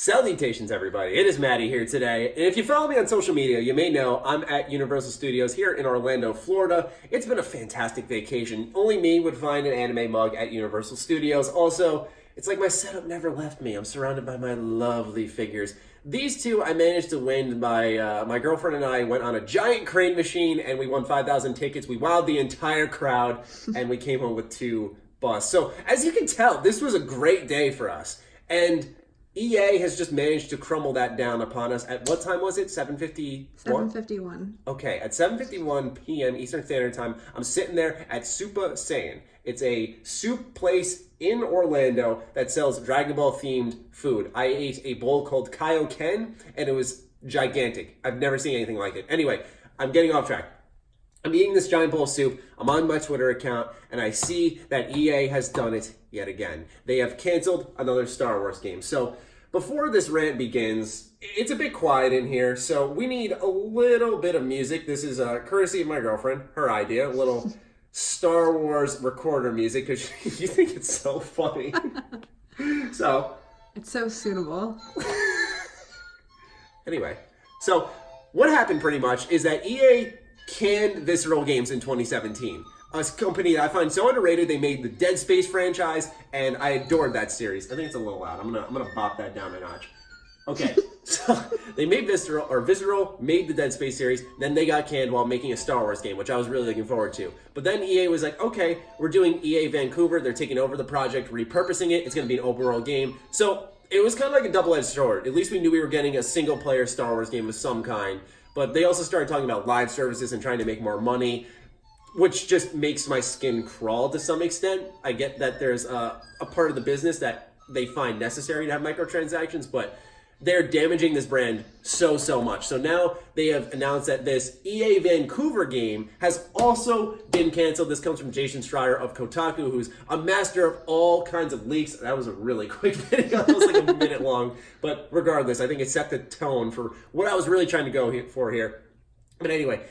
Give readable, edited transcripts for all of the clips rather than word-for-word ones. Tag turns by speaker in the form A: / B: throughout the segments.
A: Salutations, everybody. It is Maddie here today. And if you follow me on social media, you may know I'm at Universal Studios here in Orlando, Florida. It's been a fantastic vacation. Only me would find an anime mug at Universal Studios. Also, it's like my setup never left me. I'm surrounded by my lovely figures. These two I managed to win by, my girlfriend and I went on a giant crane machine and we won 5,000 tickets. We wowed the entire crowd and we came home with two busts. So as you can tell, this was a great day for us. And EA has just managed to crumble that down upon us. At what time was it? 7:51?
B: 7:51.
A: Okay, at 7:51 p.m. Eastern Standard Time, I'm sitting there at Super Saiyan. It's a soup place in Orlando that sells Dragon Ball themed food. I ate a bowl called Kaioken, and it was gigantic. I've never seen anything like it. Anyway, I'm getting off track. I'm eating this giant bowl of soup. I'm on my Twitter account, and I see that EA has done it yet again. They have canceled another Star Wars game. So before this rant begins, it's a bit quiet in here, so we need a little bit of music. This is courtesy of my girlfriend, her idea, a little Star Wars recorder music, because you think it's so funny. So
B: It's so suitable.
A: anyway, so what happened pretty much is that EA canned Visceral Games in 2017. A company that I find so underrated. They made the Dead Space franchise, and I adored that series. I think it's a little loud. I'm gonna bop that down a notch. Okay, so they made Visceral made the Dead Space series. Then they got canned while making a Star Wars game, which I was really looking forward to. But then EA was like, okay, we're doing EA Vancouver. They're taking over the project, repurposing it. It's gonna be an open world game. So it was kind of like a double-edged sword. At least we knew we were getting a single-player Star Wars game of some kind. But they also started talking about live services and trying to make more money, which just makes my skin crawl to some extent. I get that there's a part of the business that they find necessary to have microtransactions, but they're damaging this brand so much. So now they have announced that this EA Vancouver game has also been canceled. This comes from Jason Schreier of Kotaku, who's a master of all kinds of leaks. That was a really quick video. It was like a minute long. But regardless, I think it set the tone for what I was really trying to go for here. But anyway,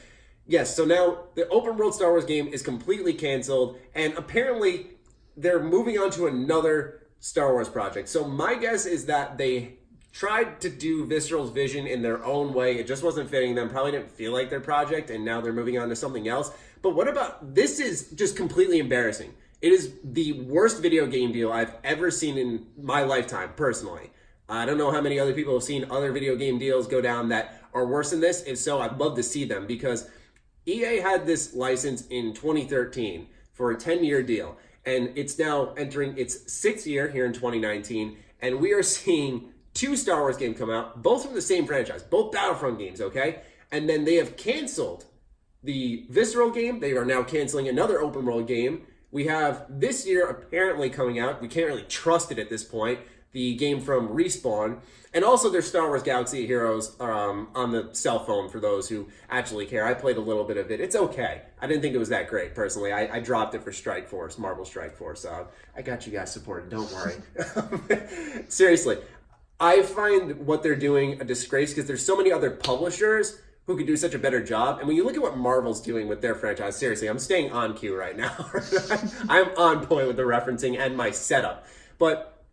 A: yes, so now the open world Star Wars game is completely canceled, and apparently they're moving on to another Star Wars project. So my guess is that they tried to do Visceral's vision in their own way. It just wasn't fitting them, probably didn't feel like their project, and now they're moving on to something else. But what about, this is just completely embarrassing. It is the worst video game deal I've ever seen in my lifetime, personally. I don't know how many other people have seen other video game deals go down that are worse than this. If so, I'd love to see them, because EA had this license in 2013 for a 10-year deal, and it's now entering its 6th year here in 2019, and we are seeing two Star Wars games come out, both from the same franchise, both Battlefront games, okay? And then they have canceled the Visceral game. They are now canceling another open world game. We have this year apparently coming out, we can't really trust it at this point, the game from Respawn, and also there's Star Wars Galaxy of Heroes on the cell phone for those who actually care. I played a little bit of it. It's okay. I didn't think it was that great, personally. I dropped it for Strike Force, Marvel Strike Force. I got you guys supported, don't worry. Seriously, I find what they're doing a disgrace, because there's so many other publishers who could do such a better job. And when you look at what Marvel's doing with their franchise, seriously, I'm staying on cue right now. I'm on point with the referencing and my setup. But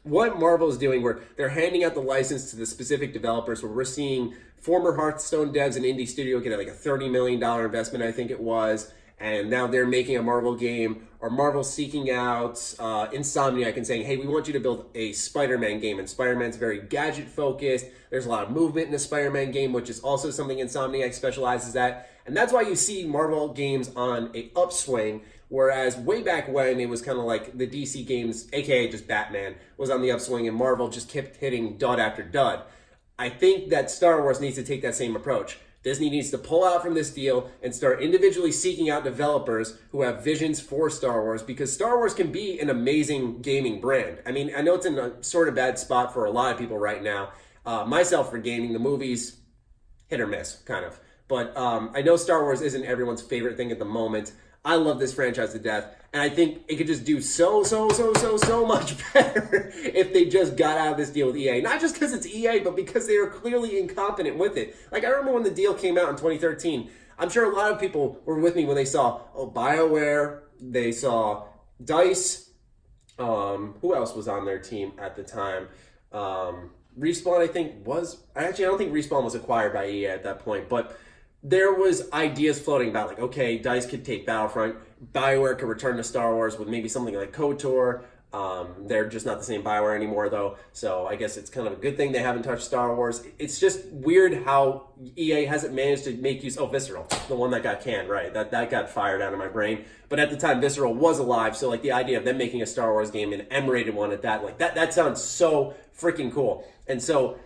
A: what Marvel's doing, where they're handing out the license to the specific developers, where we're seeing former Hearthstone devs and indie studio get like a $30 million investment, I think it was, and now they're making a Marvel game, or Marvel seeking out Insomniac and saying, hey, we want you to build a Spider-Man game, and Spider-Man's very gadget-focused. There's a lot of movement in a Spider-Man game, which is also something Insomniac specializes at, and that's why you see Marvel games on a upswing, whereas way back when it was kind of like the DC games, aka just Batman, was on the upswing, and Marvel just kept hitting dud after dud. I think that Star Wars needs to take that same approach. Disney needs to pull out from this deal and start individually seeking out developers who have visions for Star Wars, because Star Wars can be an amazing gaming brand. I mean, I know it's in a sort of bad spot for a lot of people right now. Myself, for gaming, the movies, hit or miss, kind of. But I know Star Wars isn't everyone's favorite thing at the moment. I love this franchise to death, and I think it could just do so much better if they just got out of this deal with EA. Not just because it's EA, but because they are clearly incompetent with it. Like, I remember when the deal came out in 2013, I'm sure a lot of people were with me when they saw, BioWare, they saw DICE, who else was on their team at the time? Respawn, I think, I don't think Respawn was acquired by EA at that point, but there was ideas floating about like, okay, DICE could take Battlefront, BioWare could return to Star Wars with maybe something like KOTOR. They're just not the same BioWare anymore, though, so I guess it's kind of a good thing they haven't touched Star Wars. It's just weird how EA hasn't managed to make use. Oh, Visceral, the one that got canned, right? That got fired out of my brain. But at the time, Visceral was alive, so like the idea of them making a Star Wars game, an M-rated one at that, like that sounds so freaking cool. And so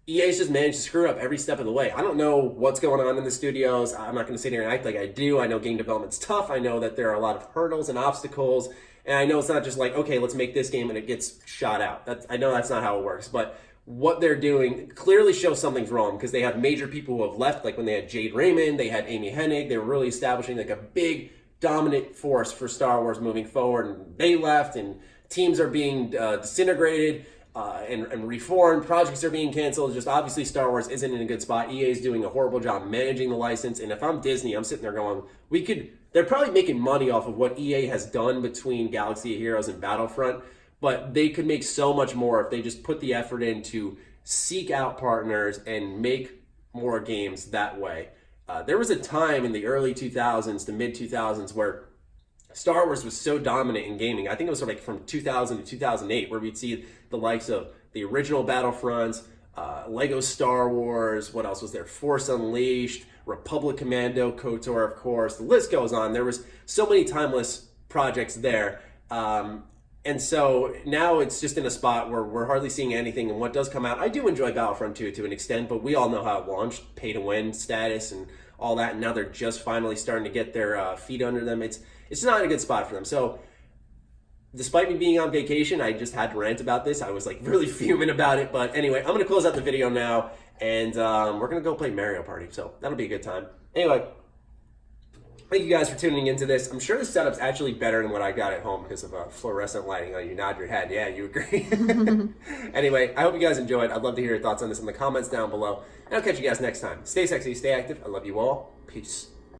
A: EA's just managed to screw up every step of the way. I don't know what's going on in the studios. I'm not going to sit here and act like I do. I know game development's tough. I know that there are a lot of hurdles and obstacles. And I know it's not just like, okay, let's make this game and it gets shot out. I know that's not how it works. But what they're doing clearly shows something's wrong because they have major people who have left. Like when they had Jade Raymond, they had Amy Hennig. They were really establishing like a big dominant force for Star Wars moving forward. And they left and teams are being disintegrated. And reformed, projects are being canceled. Just obviously Star Wars isn't in a good spot. EA is doing a horrible job managing the license. And if I'm Disney, I'm sitting there going, they're probably making money off of what EA has done between Galaxy of Heroes and Battlefront, but they could make so much more if they just put the effort in to seek out partners and make more games that way. There was a time in the early 2000s to mid 2000s where Star Wars was so dominant in gaming. I think it was like from 2000 to 2008 where we'd see the likes of the original Battlefronts, Lego Star Wars, what else was there? Force Unleashed, Republic Commando, KOTOR, of course. The list goes on. There was so many timeless projects there. And so now it's just in a spot where we're hardly seeing anything. And what does come out, I do enjoy Battlefront 2 to an extent, but we all know how it launched, pay-to-win status and all that. And now they're just finally starting to get their feet under them. It's not a good spot for them. So despite me being on vacation, I just had to rant about this. I was like really fuming about it. But anyway, I'm going to close out the video now. And we're going to go play Mario Party. So that'll be a good time. Anyway, thank you guys for tuning into this. I'm sure the setup's actually better than what I got at home because of fluorescent lighting. Oh, you nod your head. Yeah, you agree. Anyway, I hope you guys enjoyed. I'd love to hear your thoughts on this in the comments down below. And I'll catch you guys next time. Stay sexy, stay active. I love you all. Peace.